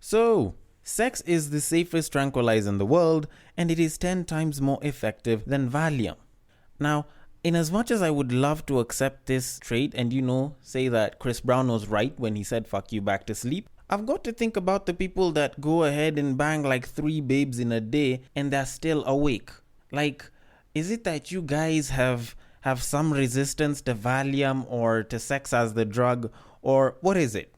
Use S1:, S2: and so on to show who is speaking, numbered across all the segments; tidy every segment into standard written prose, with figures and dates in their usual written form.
S1: So, sex is the safest tranquilizer in the world, and it is 10 times more effective than Valium. Now, in as much as I would love to accept this trait and say that Chris Brown was right when he said fuck you back to sleep, I've got to think about the people that go ahead and bang like 3 babes in a day and they're still awake. Like, is it that you guys have some resistance to Valium or to sex as the drug, or what is it?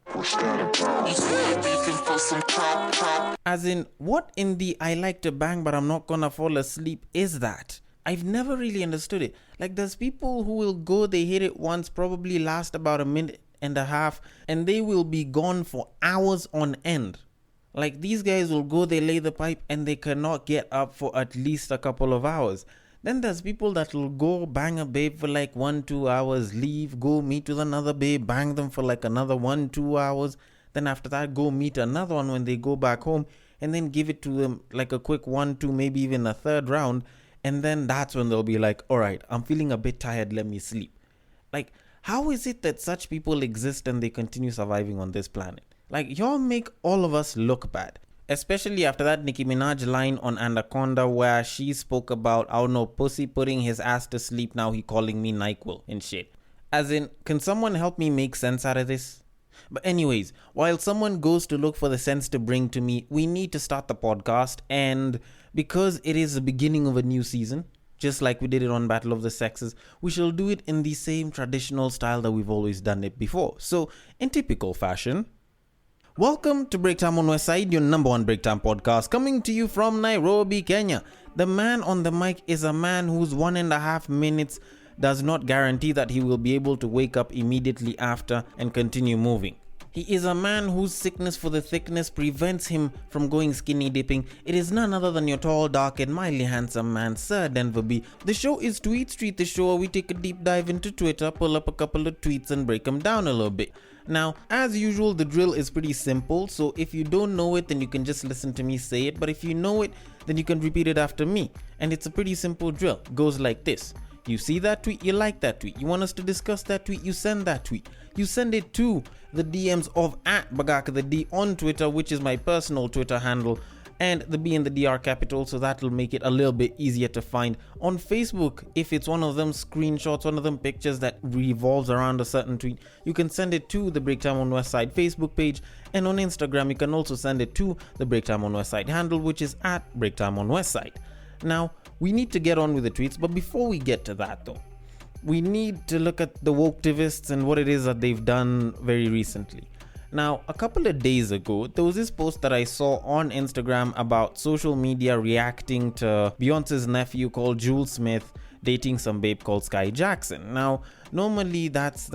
S1: As in, what in the I like to bang but I'm not gonna fall asleep is that? I've never really understood it. Like, there's people who will go, they hit it once, probably last about a minute and a half, and they will be gone for hours on end. Like, these guys will go, they lay the pipe, and they cannot get up for at least a couple of hours. Then there's people that will go bang a babe for like 1-2 hours, leave, go meet with another babe, bang them for like another 1-2 hours. Then after that, go meet another one when they go back home, and then give it to them like a quick 1-2, maybe even a third round. And then that's when they'll be like, all right, I'm feeling a bit tired, let me sleep. Like, how is it that such people exist and they continue surviving on this planet? Like, y'all make all of us look bad. Especially after that Nicki Minaj line on Anaconda where she spoke about, I don't know, pussy putting his ass to sleep, now he calling me NyQuil and shit. As in, can someone help me make sense out of this? But anyways, while someone goes to look for the sense to bring to me, we need to start the podcast, and because it is the beginning of a new season, just like we did it on Battle of the Sexes, we shall do it in the same traditional style that we've always done it before. So, in typical fashion, welcome to Breaktime on Westside, your number one breaktime podcast, coming to you from Nairobi, Kenya. The man on the mic is a man whose 1.5 minutes does not guarantee that he will be able to wake up immediately after and continue moving. He is a man whose sickness for the thickness prevents him from going skinny dipping. It is none other than your tall, dark, and mildly handsome man, Sir Denver B. The show is Tweetstreet, the show where we take a deep dive into Twitter, pull up a couple of tweets, and break them down a little bit. Now, as usual, the drill is pretty simple, so if you don't know it, then you can just listen to me say it, but if you know it, then you can repeat it after me. And it's a pretty simple drill. It goes like this. You see that tweet, you like that tweet, you want us to discuss that tweet, you send that tweet. You send it to the DMs of @BagakaTheD on Twitter, which is my personal Twitter handle, and the B in the DR capital, so that'll make it a little bit easier to find. On Facebook, if it's one of them screenshots, one of them pictures that revolves around a certain tweet, you can send it to the Breaktime on Westside Facebook page, and on Instagram, you can also send it to the Breaktime on Westside handle, which is @Breaktime on Westside. Now, we need to get on with the tweets, but before we get to that though, we need to look at the woke-tivists and what it is that they've done very recently. Now, a couple of days ago, there was this post that I saw on Instagram about social media reacting to Beyonce's nephew called Jules Smith dating some babe called Sky Jackson. Now, normally that's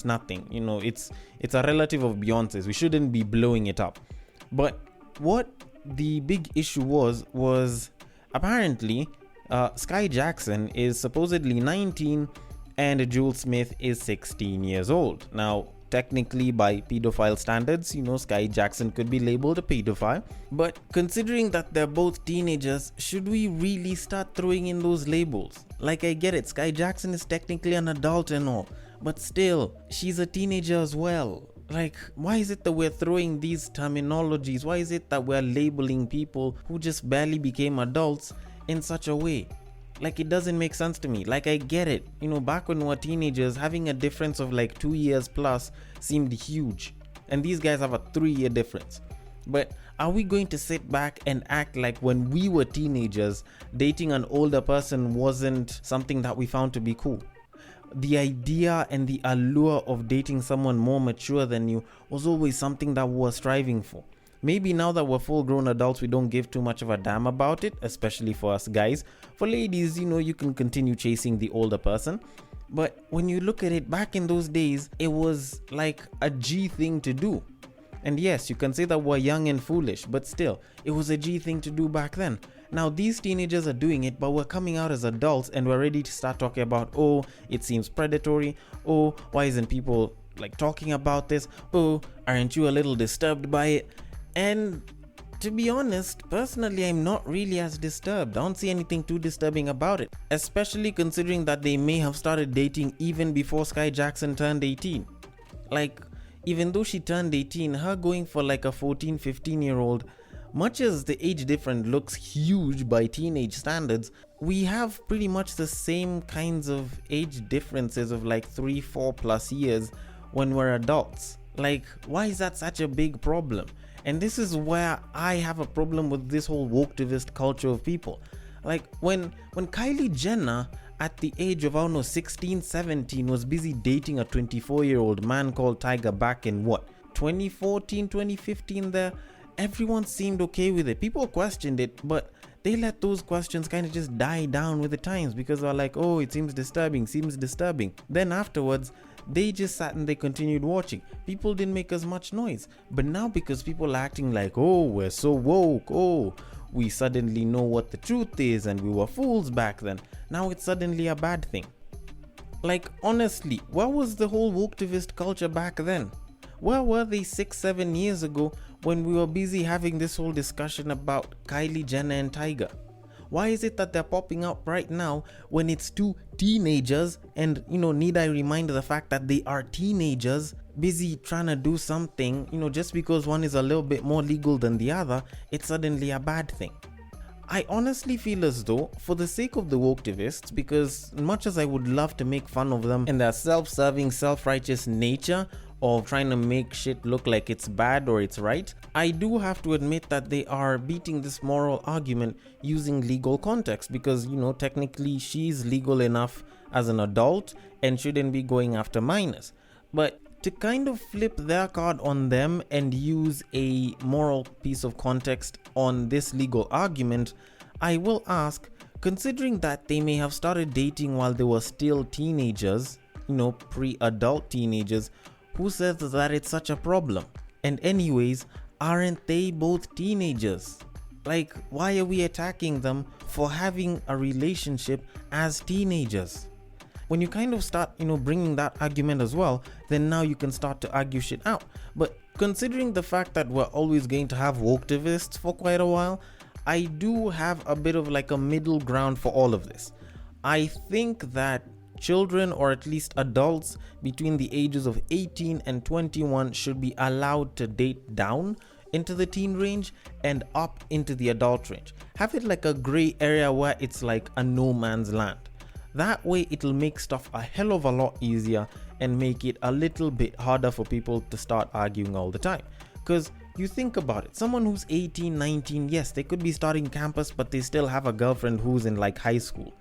S1: nothing. You know, it's a relative of Beyonce's. We shouldn't be blowing it up. But what the big issue was apparently Sky Jackson is supposedly 19 and Jules Smith is 16 years old. Now, technically by pedophile standards, Sky Jackson could be labeled a pedophile. But considering that they're both teenagers, should we really start throwing in those labels? Like, I get it, Sky Jackson is technically an adult and all, but still, she's a teenager as well. Like, why is it that we're throwing these terminologies? Why is it that we're labeling people who just barely became adults in such a way? Like, it doesn't make sense to me. Like, I get it. Back when we were teenagers, having a difference of like 2 years plus seemed huge. And these guys have a 3-year difference. But are we going to sit back and act like when we were teenagers, dating an older person wasn't something that we found to be cool? The idea and the allure of dating someone more mature than you was always something that we were striving for. Maybe now that we're full-grown adults, we don't give too much of a damn about it, especially for us guys. For ladies, you can continue chasing the older person. But when you look at it, back in those days, it was like a G thing to do. And yes, you can say that we're young and foolish, but still, it was a G thing to do back then. Now, these teenagers are doing it, but we're coming out as adults and we're ready to start talking about, oh, it seems predatory. Oh, why isn't people like talking about this? Oh, aren't you a little disturbed by it? And to be honest, personally, I'm not really as disturbed. I don't see anything too disturbing about it, especially considering that they may have started dating even before Sky Jackson turned 18. Like, even though she turned 18, her going for like a 14, 15-year-old, much as the age difference looks huge by teenage standards, we have pretty much the same kinds of age differences of like 3-4 plus years when we're adults. Like, why is that such a big problem? And this is where I have a problem with this whole woketivist culture of people. Like, when Kylie Jenner at the age of, I don't know, 16, 17 was busy dating a 24-year-old man called Tiger back in what, 2014, 2015 there, everyone seemed okay with it. People questioned it, but they let those questions kind of just die down with the times because they're like, oh, it seems disturbing. Then afterwards, they just sat and they continued watching. People didn't make as much noise. But now because people are acting like, oh, we're so woke, oh, we suddenly know what the truth is and we were fools back then, now it's suddenly a bad thing. Like, honestly, where was the whole woketivist culture back then? Where were they 6-7 years ago when we were busy having this whole discussion about Kylie Jenner and Tiger? Why is it that they're popping up right now when it's two teenagers, and need I remind the fact that they are teenagers busy trying to do something, just because one is a little bit more legal than the other, it's suddenly a bad thing. I honestly feel as though, for the sake of the woketivists, because much as I would love to make fun of them and their self-serving, self-righteous nature of trying to make shit look like it's bad or it's right, I do have to admit that they are beating this moral argument using legal context because, technically she's legal enough as an adult and shouldn't be going after minors. But to kind of flip their card on them and use a moral piece of context on this legal argument, I will ask, considering that they may have started dating while they were still teenagers, pre-adult teenagers, who says that it's such a problem? And anyways, aren't they both teenagers? Like, why are we attacking them for having a relationship as teenagers? When you kind of start, bringing that argument as well, then now you can start to argue shit out. But considering the fact that we're always going to have woketivists for quite a while, I do have a bit of like a middle ground for all of this. I think that children, or at least adults between the ages of 18 and 21, should be allowed to date down into the teen range and up into the adult range. Have it like a gray area where it's like a no man's land. That way it'll make stuff a hell of a lot easier and make it a little bit harder for people to start arguing all the time. Because you think about it, someone who's 18, 19, yes, they could be starting campus, but they still have a girlfriend who's in like high school.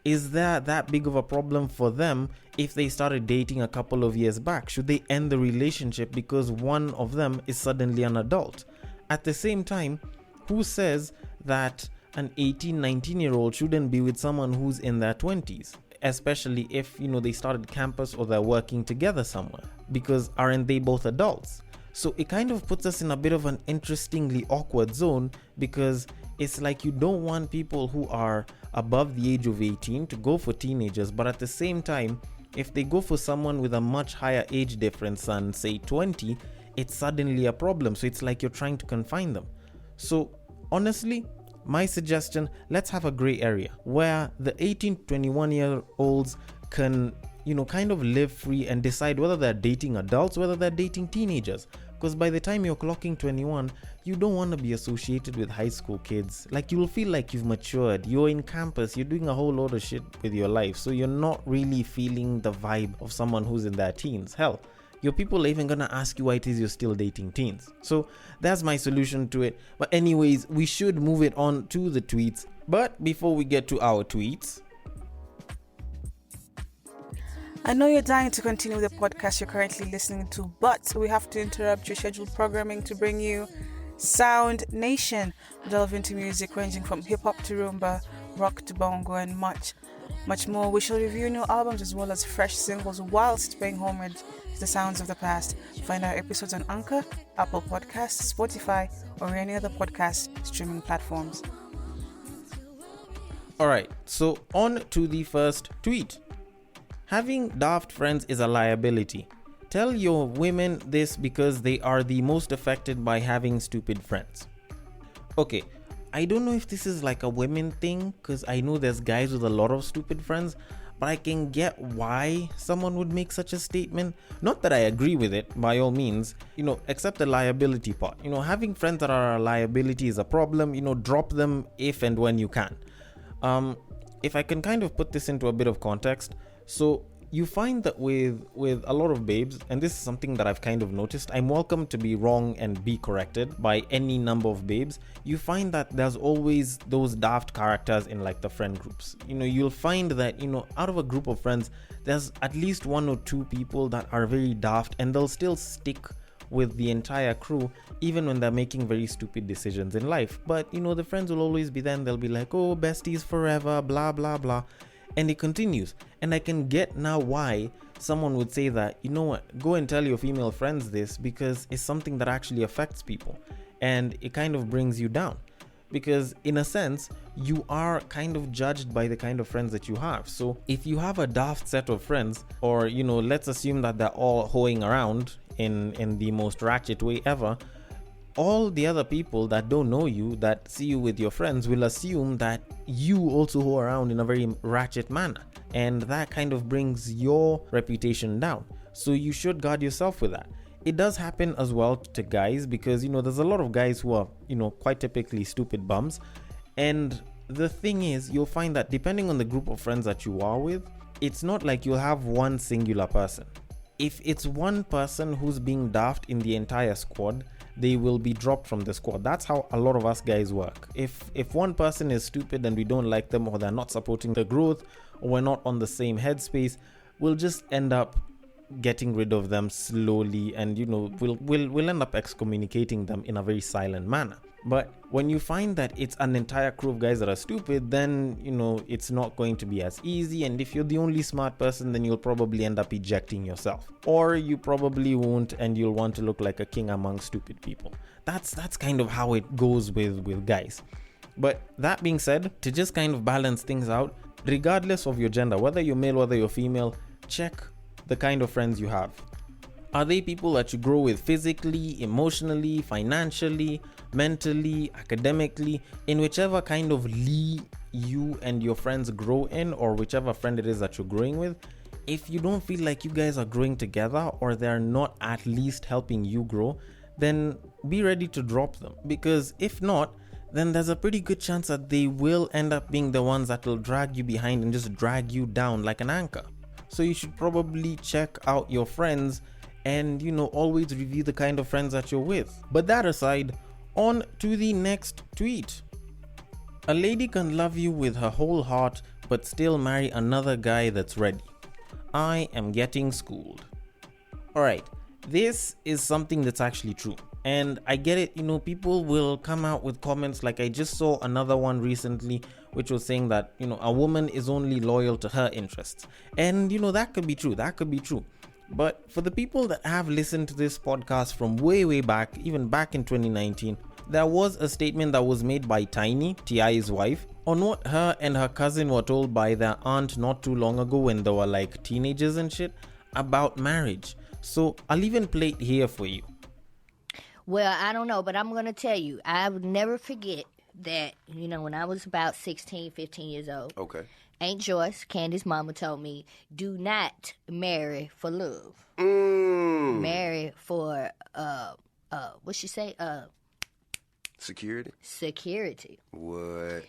S1: Is that big of a problem for them if they started dating a couple of years back? Should they end the relationship because one of them is suddenly an adult? At the same time, who says that an 18, 19-year-old shouldn't be with someone who's in their 20s? Especially if, they started campus or they're working together somewhere. Because aren't they both adults? So it kind of puts us in a bit of an interestingly awkward zone, because it's like you don't want people who are above the age of 18 to go for teenagers, but at the same time, if they go for someone with a much higher age difference than say 20, it's suddenly a problem. So it's like you're trying to confine them. So honestly, my suggestion, let's have a gray area where the 18 to 21 year olds can kind of live free and decide whether they're dating adults, whether they're dating teenagers. Because by the time you're clocking 21, you don't want to be associated with high school kids. Like, you'll feel like you've matured, you're in campus, you're doing a whole load of shit with your life, so you're not really feeling the vibe of someone who's in their teens. Hell, your people are even gonna ask you why it is you're still dating teens. So that's my solution to it. But anyways, we should move it on to the tweets. But before we get to our tweets,
S2: I know you're dying to continue the podcast you're currently listening to, but we have to interrupt your scheduled programming to bring you Sound Nation. We delve into music ranging from hip-hop to rumba, rock to bongo, and much more. We shall review new albums as well as fresh singles whilst paying homage to the sounds of the past. Find our episodes on Anchor, Apple Podcasts, Spotify, or any other podcast streaming platforms.
S1: Alright, so on to the first tweet. Having daft friends is a liability. Tell your women this because they are the most affected by having stupid friends. Okay, I don't know if this is like a women thing, because I know there's guys with a lot of stupid friends, but I can get why someone would make such a statement. Not that I agree with it, by all means, except the liability part. Having friends that are a liability is a problem. Drop them if and when you can. If I can kind of put this into a bit of context, so you find that with a lot of babes, and this is something that I've kind of noticed, I'm welcome to be wrong and be corrected by any number of babes. You find that there's always those daft characters in like the friend groups. You'll find that, out of a group of friends, there's at least one or two people that are very daft, and they'll still stick with the entire crew even when they're making very stupid decisions in life. But the friends will always be there, and they'll be like, oh, besties forever, blah blah blah. And it continues. And I can get now why someone would say that, go and tell your female friends this, because it's something that actually affects people and it kind of brings you down. Because in a sense, you are kind of judged by the kind of friends that you have. So if you have a daft set of friends, or let's assume that they're all hoeing around in the most ratchet way ever, all the other people that don't know you, that see you with your friends, will assume that you also hoe around in a very ratchet manner, and that kind of brings your reputation down. So you should guard yourself with that. It does happen as well to guys, because there's a lot of guys who are quite typically stupid bums, and the thing is, you'll find that depending on the group of friends that you are with, it's not like you'll have one singular person. If it's one person who's being daft in the entire squad, they will be dropped from the squad. That's how a lot of us guys work. If one person is stupid and we don't like them, or they're not supporting the growth, or we're not on the same headspace, we'll just end up getting rid of them slowly, and we'll end up excommunicating them in a very silent manner. But when you find that it's an entire crew of guys that are stupid, then it's not going to be as easy, and if you're the only smart person, then you'll probably end up ejecting yourself, or you probably won't, and you'll want to look like a king among stupid people. That's kind of how it goes with guys. But that being said, to just kind of balance things out, regardless of your gender, whether you're male, whether you're female, check the kind of friends you have. Are they people that you grow with physically, emotionally, financially, mentally, academically, in whichever kind of league you and your friends grow in, or whichever friend it is that you're growing with? If you don't feel like you guys are growing together, or they're not at least helping you grow, then be ready to drop them. Because if not, then there's a pretty good chance that they will end up being the ones that will drag you behind and just drag you down like an anchor. So you should probably check out your friends and always review the kind of friends that you're with. But that aside, on to the next tweet. A lady can love you with her whole heart but still marry another guy that's ready. I am getting schooled. Alright, this is something that's actually true, and I get it. People will come out with comments like I just saw another one recently which was saying that a woman is only loyal to her interests, and that could be true. But for the people that have listened to this podcast from way back, even back in 2019, there was a statement that was made by Tiny, T.I.'s wife, on what her and her cousin were told by their aunt not too long ago when they were like teenagers and shit about marriage. So I'll even play it here for you.
S3: Well, I don't know, but I'm going to tell you, I would never forget that, when I was about 16, 15 years old.
S4: Okay.
S3: Aunt Joyce, Candy's mama, told me, do not marry for love. Marry for, what'd she say?
S4: Security?
S3: Security.
S4: What?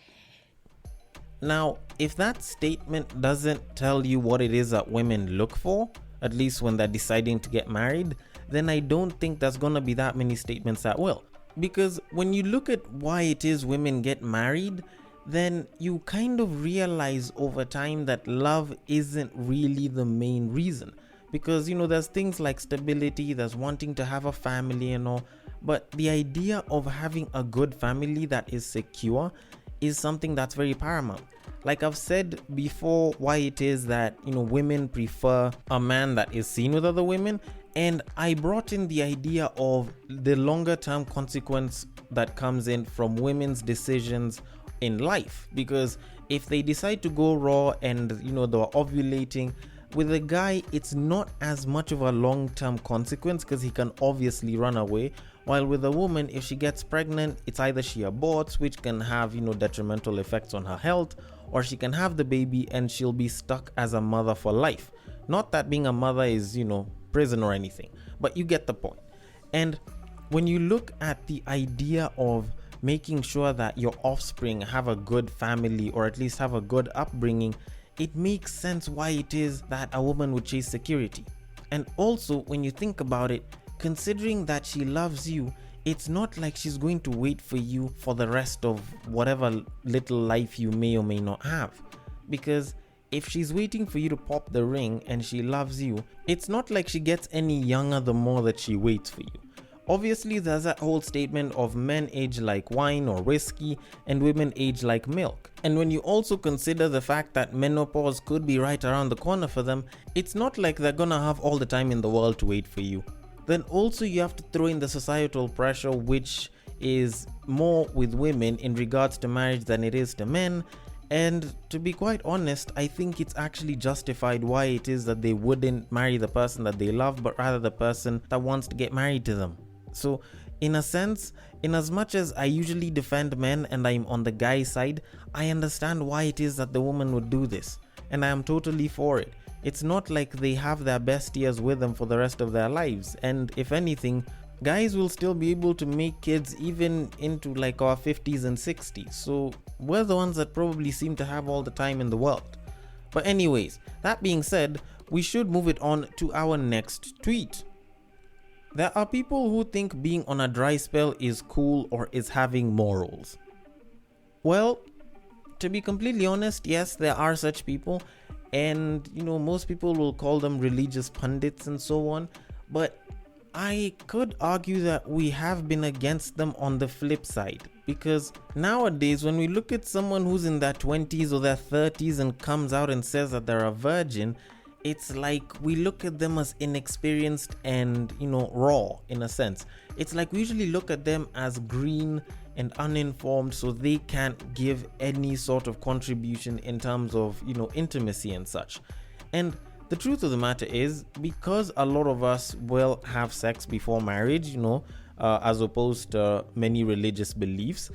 S1: Now, if that statement doesn't tell you what it is that women look for, at least when they're deciding to get married, then I don't think there's gonna be that many statements that will. Because when you look at why it is women get married, then you kind of realize over time that love isn't really the main reason. Because there's things like stability, there's wanting to have a family and all, but the idea of having a good family that is secure is something that's very paramount. Like I've said before, why it is that women prefer a man that is seen with other women, and I brought in the idea of the longer term consequence that comes in from women's decisions in life. Because if they decide to go raw and they're ovulating with a guy, it's not as much of a long-term consequence because he can obviously run away. While with a woman, if she gets pregnant, it's either she aborts, which can have, detrimental effects on her health, or she can have the baby and she'll be stuck as a mother for life. Not that being a mother is, prison or anything, but you get the point. And when you look at the idea of making sure that your offspring have a good family or at least have a good upbringing, it makes sense why it is that a woman would chase security. And also, when you think about it, considering that she loves you, it's not like she's going to wait for you for the rest of whatever little life you may or may not have. Because if she's waiting for you to pop the ring and she loves you, it's not like she gets any younger the more that she waits for you. Obviously, there's that whole statement of men age like wine or whiskey and women age like milk. And when you also consider the fact that menopause could be right around the corner for them, it's not like they're gonna have all the time in the world to wait for you. Then also you have to throw in the societal pressure, which is more with women in regards to marriage than it is to men. And to be quite honest, I think it's actually justified why it is that they wouldn't marry the person that they love, but rather the person that wants to get married to them. So in a sense, in as much as I usually defend men and I'm on the guy's side, I understand why it is that the woman would do this. And I am totally for it. It's not like they have their best years with them for the rest of their lives. And if anything, guys will still be able to make kids even into like our 50s and 60s. So we're the ones that probably seem to have all the time in the world. But anyways, that being said, we should move it on to our next tweet. There are people who think being on a dry spell is cool or is having morals. Well, to be completely honest, yes, there are such people. And, most people will call them religious pundits and so on. But I could argue that we have been against them on the flip side. Because nowadays, when we look at someone who's in their 20s or their 30s and comes out and says that they're a virgin, it's like we look at them as inexperienced and, raw in a sense. It's like we usually look at them as green and uninformed, so they can't give any sort of contribution in terms of, intimacy and such. And the truth of the matter is, because a lot of us will have sex before marriage, as opposed to many religious beliefs,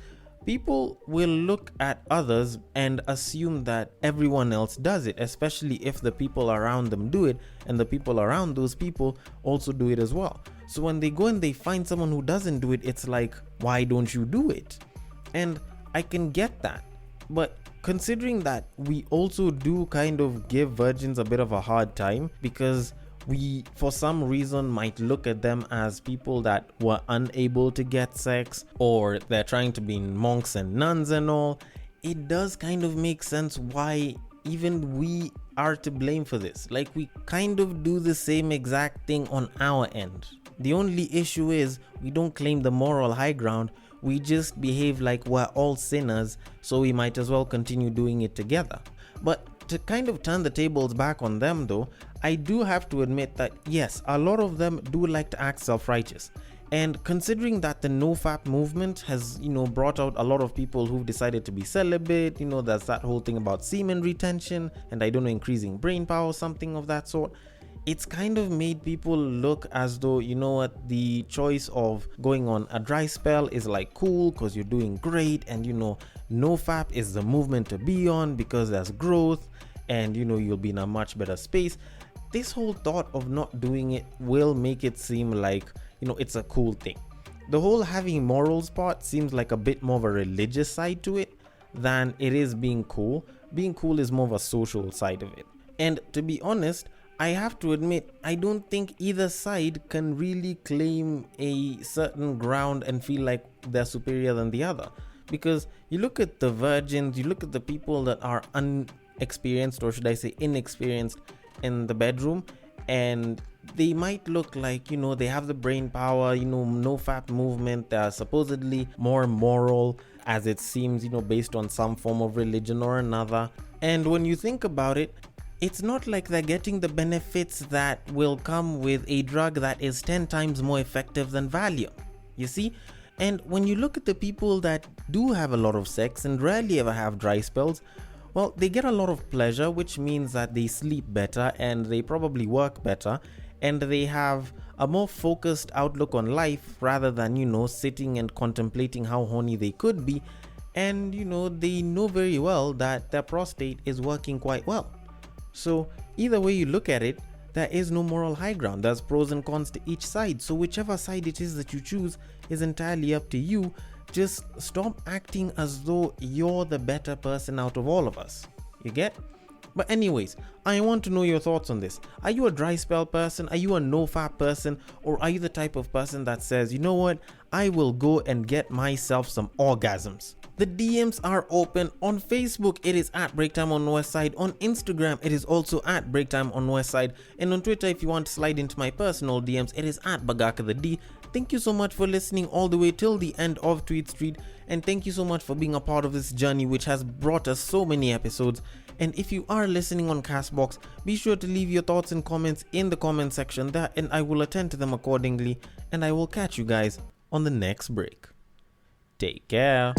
S1: people will look at others and assume that everyone else does it, especially if the people around them do it and the people around those people also do it as well. So when they go and they find someone who doesn't do it, it's like, why don't you do it? And I can get that. But considering that we also do kind of give virgins a bit of a hard time because we, for some reason, might look at them as people that were unable to get sex, or they're trying to be monks and nuns and all, it does kind of make sense why even we are to blame for this. Like, we kind of do the same exact thing on our end. The only issue is we don't claim the moral high ground. We just behave like we're all sinners, so we might as well continue doing it together. But to kind of turn the tables back on them though, I do have to admit that yes, a lot of them do like to act self-righteous. And considering that the NoFap movement has, brought out a lot of people who've decided to be celibate, there's that whole thing about semen retention and increasing brain power, something of that sort. It's kind of made people look as though, the choice of going on a dry spell is like cool because you're doing great, and NoFap is the movement to be on because there's growth and you'll be in a much better space. This whole thought of not doing it will make it seem like, it's a cool thing. The whole having morals part seems like a bit more of a religious side to it than it is being cool. Being cool is more of a social side of it. And to be honest, I have to admit, I don't think either side can really claim a certain ground and feel like they're superior than the other. Because you look at the virgins, you look at the people that are unexperienced, or should I say inexperienced, in the bedroom, and they might look like, they have the brain power, NoFap movement, they're supposedly more moral, as it seems, based on some form of religion or another. And when you think about it, it's not like they're getting the benefits that will come with a drug that is 10 times more effective than Valium, you see? And when you look at the people that do have a lot of sex and rarely ever have dry spells, well, they get a lot of pleasure, which means that they sleep better and they probably work better. and they have a more focused outlook on life rather than, sitting and contemplating how horny they could be. And, they know very well that their prostate is working quite well. So either way you look at it, there is no moral high ground. There's pros and cons to each side. So whichever side it is that you choose is entirely up to you. Just stop acting as though you're the better person out of all of us. You get? But anyways, I want to know your thoughts on this. Are you a dry spell person? Are you a no-fap person? Or are you the type of person that says, you know what? I will go and get myself some orgasms. The DMs are open. On Facebook, it is at Breaktime on Westside. On Instagram, it is also at Breaktime on Westside. And on Twitter, if you want to slide into my personal DMs, it is at Bagaka the D. Thank you so much for listening all the way till the end of Tweetstreet. And thank you so much for being a part of this journey, which has brought us so many episodes. And if you are listening on Castbox, be sure to leave your thoughts and comments in the comment section there, and I will attend to them accordingly. And I will catch you guys on the next break. Take care.